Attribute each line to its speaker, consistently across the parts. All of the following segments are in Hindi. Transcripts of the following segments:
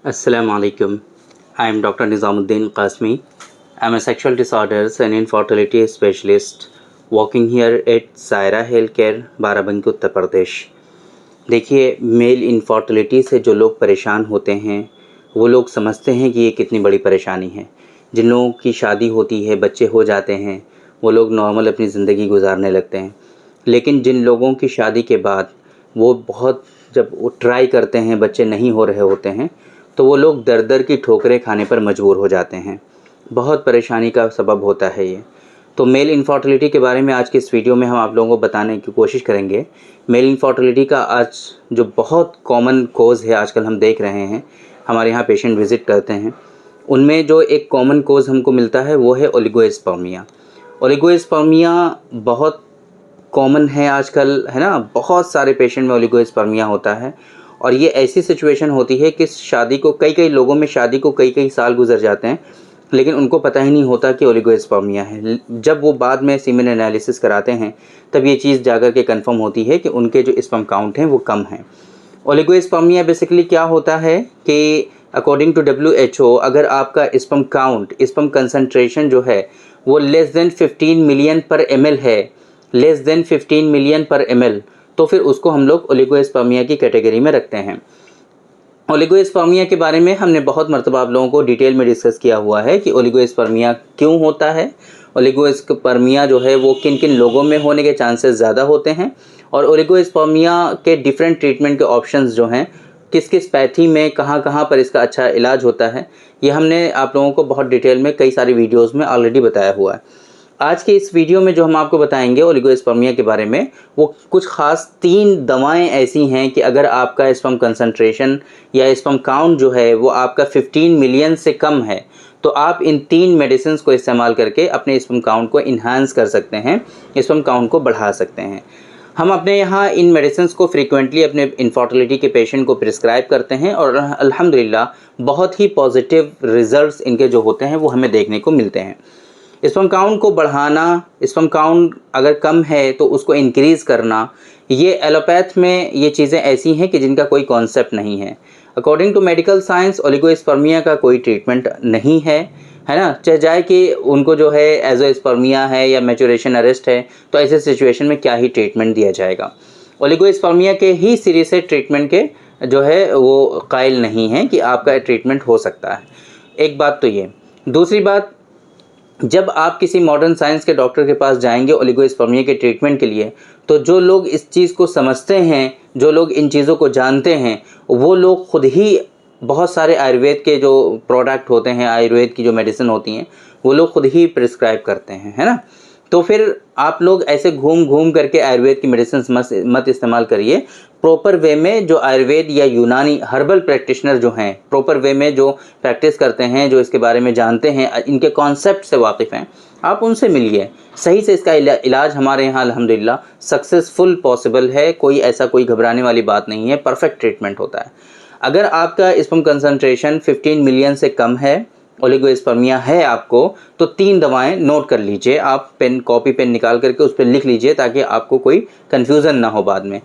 Speaker 1: Assalamu alaikum. I am Dr. Nizamuddin Qasmi. I am a sexual disorders and infertility specialist working here at Zaira Healthcare, Barabanki Uttar Pradesh. देखिए, मेल इनफर्टिलिटी से जो लोग परेशान होते हैं वो लोग समझते हैं कि ये कितनी बड़ी परेशानी है। जिन लोगों की शादी होती है, बच्चे हो जाते हैं, वो लोग नॉर्मल अपनी ज़िंदगी गुजारने लगते हैं। लेकिन जिन लोगों की शादी के बाद वो बहुत जब वो ट्राई करते हैं, बच्चे नहीं हो रहे होते हैं, तो वो लोग दर दर की ठोकरें खाने पर मजबूर हो जाते हैं। बहुत परेशानी का सबब होता है ये। तो मेल इनफर्टिलिटी के बारे में आज के इस वीडियो में हम आप लोगों को बताने की कोशिश करेंगे। मेल इनफर्टिलिटी का आज जो बहुत कॉमन कॉज़ है आजकल हम देख रहे हैं, हमारे यहाँ पेशेंट विज़िट करते हैं, उनमें जो एक कॉमन कॉज़ हमको मिलता है वो है ओलिगोस्पर्मिया। ओलिगोस्पर्मिया बहुत कॉमन है आजकल, है ना। बहुत सारे पेशेंट में ओलिगोस्पर्मिया होता है और ये ऐसी सिचुएशन होती है कि शादी को कई लोगों में शादी को कई साल गुजर जाते हैं, लेकिन उनको पता ही नहीं होता कि ओलिगोस्पर्मिया है। जब वो बाद में सीमेन एनालिसिस कराते हैं तब ये चीज़ जाकर के कंफर्म होती है कि उनके जो स्पर्म काउंट हैं वो कम हैं। ओलिगोस्पर्मिया बेसिकली क्या होता है कि अकॉर्डिंग टू WHO अगर आपका स्पर्म काउंट, स्पर्म कंसंट्रेशन जो है वो लेस देन 15 मिलियन पर ml है, लेस देन 15 मिलियन पर ml, तो फिर उसको हम लोग ओलिगोस्पर्मिया की कैटेगरी में रखते हैं। ओलिगोस्पर्मिया के बारे में हमने बहुत मर्तबा आप लोगों को डिटेल में डिस्कस किया हुआ है कि ओलिगोस्पर्मिया क्यों होता है, ओलिगोस्पर्मिया जो है वो किन किन लोगों में होने के चांसेस ज़्यादा होते हैं, और ओलिगोस्पर्मिया के डिफरेंट ट्रीटमेंट के ऑप्शंस जो हैं, किस किस पैथी में कहाँ कहाँ पर इसका अच्छा इलाज होता है, ये हमने आप लोगों को बहुत डिटेल में कई सारी वीडियोज़ में ऑलरेडी बताया हुआ है। आज के इस वीडियो में जो हम आपको बताएंगे ओलिगोस्पर्मिया के बारे में, वो कुछ ख़ास 3 दवाएं ऐसी हैं कि अगर आपका स्पर्म कंसंट्रेशन या स्पर्म काउंट जो है वो आपका 15 मिलियन से कम है, तो आप इन 3 मेडिसिन को इस्तेमाल करके अपने स्पर्म काउंट को इन्हांस कर सकते हैं, स्पर्म काउंट को बढ़ा सकते हैं। हम अपने यहाँ इन मेडिसिन को फ्रीक्वेंटली अपने इनफर्टिलिटी के पेशेंट को प्रिस्क्राइब करते हैं और अल्हम्दुलिल्लाह बहुत ही पॉजिटिव रिजल्ट्स इनके जो होते हैं वो हमें देखने को मिलते हैं। स्पर्म काउंट को बढ़ाना, स्पर्म काउंट अगर कम है तो उसको इंक्रीज़ करना, ये एलोपैथ में ये चीज़ें ऐसी हैं कि जिनका कोई कॉन्सेप्ट नहीं है। According to medical science oligospermia का कोई ट्रीटमेंट नहीं है, है ना। चाहे जाए कि उनको जो है एजोस्पर्मिया है या मैचुरेशन अरेस्ट है, तो ऐसे सिचुएशन में क्या ही ट्रीटमेंट दिया जाएगा। ओलिगोस्पर्मिया के ही सिरे से ट्रीटमेंट के जो है वो कायल नहीं है कि आपका ट्रीटमेंट हो सकता है। एक बात तो ये। दूसरी बात, जब आप किसी मॉडर्न साइंस के डॉक्टर के पास जाएंगे ओलिगोस्पर्मिया के ट्रीटमेंट के लिए, तो जो लोग इस चीज़ को समझते हैं, जो लोग इन चीज़ों को जानते हैं, वो लोग खुद ही बहुत सारे आयुर्वेद के जो प्रोडक्ट होते हैं, आयुर्वेद की जो मेडिसिन होती हैं, वो लोग खुद ही प्रिस्क्राइब करते हैं, है ना। तो फिर आप लोग ऐसे घूम घूम करके आयुर्वेद की मेडिसिन मत इस्तेमाल करिए। प्रॉपर वे में जो आयुर्वेद या यूनानी हर्बल प्रैक्टिशनर जो हैं, प्रॉपर वे में जो प्रैक्टिस करते हैं, जो इसके बारे में जानते हैं, इनके कॉन्सेप्ट से वाकिफ़ हैं, आप उनसे मिलिए। सही से इसका इलाज हमारे यहाँ अल्हम्दुलिल्लाह सक्सेसफुल पॉसिबल है। कोई ऐसा कोई घबराने वाली बात नहीं है, परफेक्ट ट्रीटमेंट होता है। अगर आपका स्पर्म कंसंट्रेशन 15 मिलियन से कम है, ओलिगोस्पर्मिया है आपको, तो 3 दवाएं नोट कर लीजिए। आप कॉपी पेन निकाल करके उस पर लिख लीजिए ताकि आपको कोई कन्फ्यूज़न ना हो बाद में।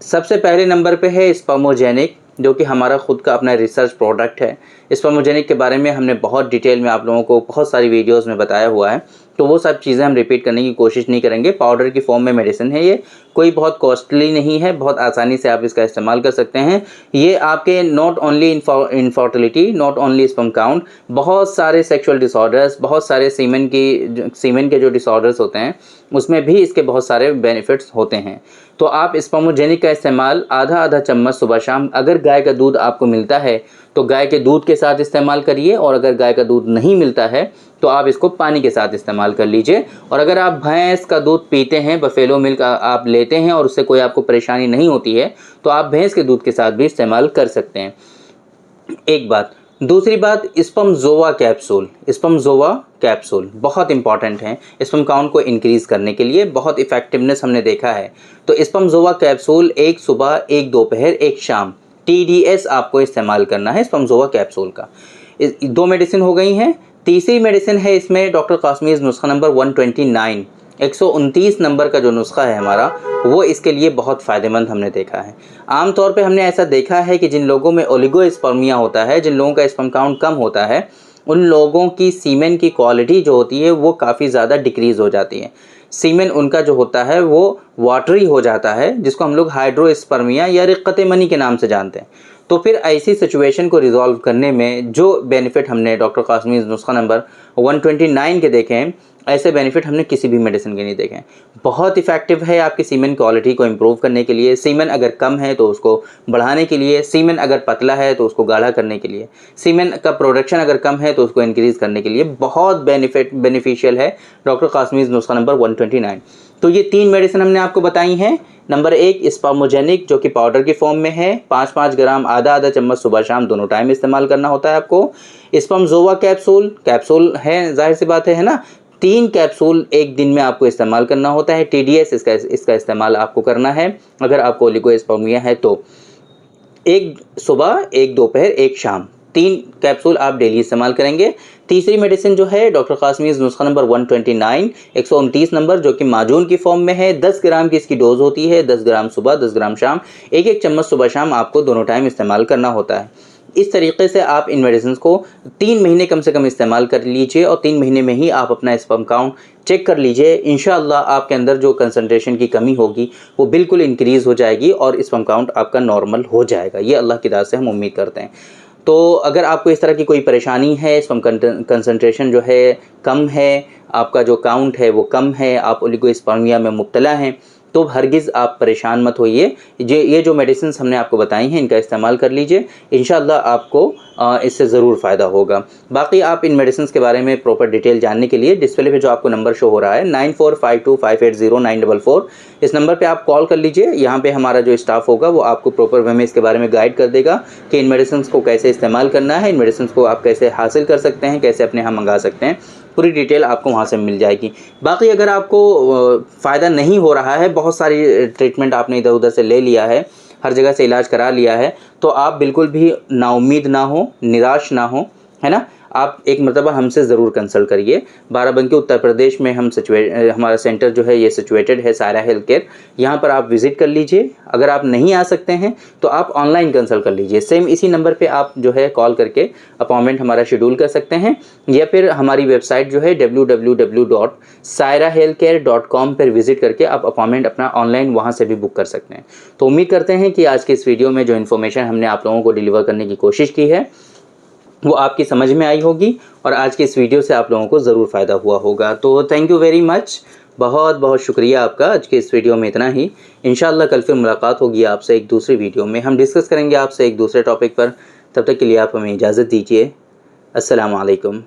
Speaker 1: सबसे पहले नंबर पे है स्पर्मोजेनिक, जो कि हमारा खुद का अपना रिसर्च प्रोडक्ट है। स्पर्मोजेनिक के बारे में हमने बहुत डिटेल में आप लोगों को बहुत सारी वीडियोस में बताया हुआ है, तो वो सब चीज़ें हम रिपीट करने की कोशिश नहीं करेंगे। पाउडर की फॉर्म में मेडिसिन है ये, कोई बहुत कॉस्टली नहीं है, बहुत आसानी से आप इसका इस्तेमाल कर सकते हैं। ये आपके not only infertility, not only sperm count, बहुत सारे सेक्सुअल डिसऑर्डर्स, बहुत सारे सीमेन के जो डिसऑर्डर्स होते हैं उसमें भी इसके बहुत सारे बेनिफिट्स होते हैं। तो आप स्पर्मोजेनिक का इस्तेमाल आधा चम्मच सुबह शाम, अगर गाय का दूध आपको मिलता है तो गाय के दूध के साथ इस्तेमाल करिए, और अगर गाय का दूध नहीं मिलता है तो आप इसको पानी के साथ इस्तेमाल कर लीजिए। और अगर आप भैंस का दूध पीते हैं, बफेलो मिल्क आप लेते हैं और उससे कोई आपको परेशानी नहीं होती है, तो आप भैंस के दूध के साथ भी इस्तेमाल कर सकते हैं। एक बात। दूसरी बात, स्पर्मज़ोवा कैप्सूल। स्पर्मज़ोवा कैप्सूल बहुत इंपॉर्टेंट है स्पर्म काउंट को इंक्रीज़ करने के लिए, बहुत इफेक्टिवनेस हमने देखा है। तो स्पर्मज़ोवा कैप्सूल एक सुबह, एक दोपहर, एक शाम, TDS आपको इस्तेमाल करना है स्पर्मज़ोवा कैप्सूल का। 2 मेडिसिन हो गई हैं। तीसरी मेडिसिन है इसमें डॉक्टर कासमीज़ नुस्खा नंबर 129। 129 नंबर का जो नुस्खा है हमारा, वो इसके लिए बहुत फ़ायदेमंद हमने देखा है। आम तौर पे हमने ऐसा देखा है कि जिन लोगों में ओलिगोस्पर्मिया होता है, जिन लोगों का स्पर्म काउंट कम होता है, उन लोगों की सीमेन की क्वालिटी जो होती है वो काफ़ी ज़्यादा डिक्रीज़ हो जाती है। सीमेन उनका जो होता है वो वाटरी हो जाता है, जिसको हम लोग हाइड्रोस्पर्मिया या रिक्कत मनी के नाम से जानते हैं। तो फिर ऐसी सिचुएशन को रिज़ॉल्व करने में जो बेनिफिट हमने डॉक्टर कासमी नुस्खा नंबर 129 के देखे हैं, ऐसे बेनिफिट हमने किसी भी मेडिसिन के नहीं देखे हैं। बहुत इफ़ेक्टिव है आपकी सीमेन क्वालिटी को इम्प्रूव करने के लिए। सीमेन अगर कम है तो उसको बढ़ाने के लिए, सीमेन अगर पतला है तो उसको गाढ़ा करने के लिए, सीमेन का प्रोडक्शन अगर कम है तो उसको इंक्रीज़ करने के लिए बहुत बेनिफिशियल है डॉक्टर कासमीज़ नुस्खा नंबर 129। तो ये 3 मेडिसिन हमने आपको बताई हैं। नंबर 1 स्पर्मोजेनिक, जो कि पाउडर की फॉर्म में है, 5-5 ग्राम आधा चम्मच सुबह शाम दोनों टाइम इस्तेमाल करना होता है आपको। स्पर्मज़ोवा कैप्सूल है, ज़ाहिर सी बात है ना। 3 कैप्सूल एक दिन में आपको इस्तेमाल करना होता है। TDS इसका इस्तेमाल आपको करना है अगर आपको ओलिगोस्पर्मिया है तो। 1 सुबह, 1 दोपहर, 1 शाम, 3 कैप्सूल आप डेली इस्तेमाल करेंगे। तीसरी मेडिसिन जो है डॉक्टर कासमीज़ नुस्खा नंबर 129, 129 नंबर, जो कि माजून की फॉर्म में है। 10 ग्राम की इसकी डोज होती है, 10 ग्राम सुबह, 10 ग्राम शाम, 1-1 चम्मच सुबह शाम आपको दोनों टाइम इस्तेमाल करना होता है। इस तरीके से आप इन मेडिसिन को 3 महीने कम से कम इस्तेमाल कर लीजिए और 3 महीने में ही आप अपना स्पर्म काउंट चेक कर लीजिए। इंशाअल्लाह आपके अंदर जो कंसंट्रेशन की कमी होगी वो बिल्कुल इंक्रीज़ हो जाएगी और स्पर्म काउंट आपका नॉर्मल हो जाएगा। ये अल्लाह की दात से हम उम्मीद करते हैं। तो अगर आपको इस तरह की कोई परेशानी है, स्पर्म कंसंट्रेशन जो है कम है, आपका जो काउंट है वो कम है, आप ओलिगोस्पर्मिया में मुब्तला हैं, तो हरगिज़ आप परेशान मत होइए। ये जो मेडिसिन्स हमने आपको बताई हैं, इनका इस्तेमाल कर लीजिए। इंशाअल्लाह आपको इससे ज़रूर फ़ायदा होगा। बाकी आप इन मेडिसिन्स के बारे में प्रॉपर डिटेल जानने के लिए डिस्प्ले पे जो आपको नंबर शो हो रहा है 9452580944, इस नंबर पे आप कॉल कर लीजिए। यहाँ पे हमारा जो स्टाफ होगा वो आपको प्रॉपर वे में इसके बारे में गाइड कर देगा कि इन मेडिसिन्स को कैसे इस्तेमाल करना है, इन मेडिसिन्स को आप कैसे हासिल कर सकते हैं, कैसे अपने यहाँ मंगा सकते हैं। पूरी डिटेल आपको वहाँ से मिल जाएगी। बाकी अगर आपको फ़ायदा नहीं हो रहा है, बहुत सारी ट्रीटमेंट आपने इधर उधर से ले लिया है, हर जगह से इलाज करा लिया है, तो आप बिल्कुल भी नाउम्मीद ना हो, निराश ना हो, है ना। आप एक मरतबा हमसे ज़रूर कंसल्ट करिए। बाराबंकी उत्तर प्रदेश में हमारा सेंटर जो है ये सिचुएटेड है, सायरा हेल्थ केयर। यहाँ पर आप विज़िट कर लीजिए। अगर आप नहीं आ सकते हैं तो आप ऑनलाइन कंसल्ट कर लीजिए। सेम इसी नंबर पे आप जो है कॉल करके अपॉइंटमेंट हमारा शेड्यूल कर सकते हैं, या फिर हमारी वेबसाइट जो है www.sairahealthcare.com पर विज़िट करके आप अपॉइंटमेंट अपना ऑनलाइन वहाँ से भी बुक कर सकते हैं। तो उम्मीद करते हैं कि आज के इस वीडियो में जो इन्फॉर्मेशन हमने आप लोगों को डिलीवर करने की कोशिश की है वो आपकी समझ में आई होगी और आज के इस वीडियो से आप लोगों को ज़रूर फ़ायदा हुआ होगा। तो थैंक यू वेरी मच, बहुत बहुत शुक्रिया आपका। आज के इस वीडियो में इतना ही। इंशाअल्लाह कल फिर मुलाकात होगी आपसे एक दूसरी वीडियो में। हम डिस्कस करेंगे आपसे एक दूसरे टॉपिक पर। तब तक के लिए आप हमें इजाज़त दीजिए। अस्सलामु अलैकुम।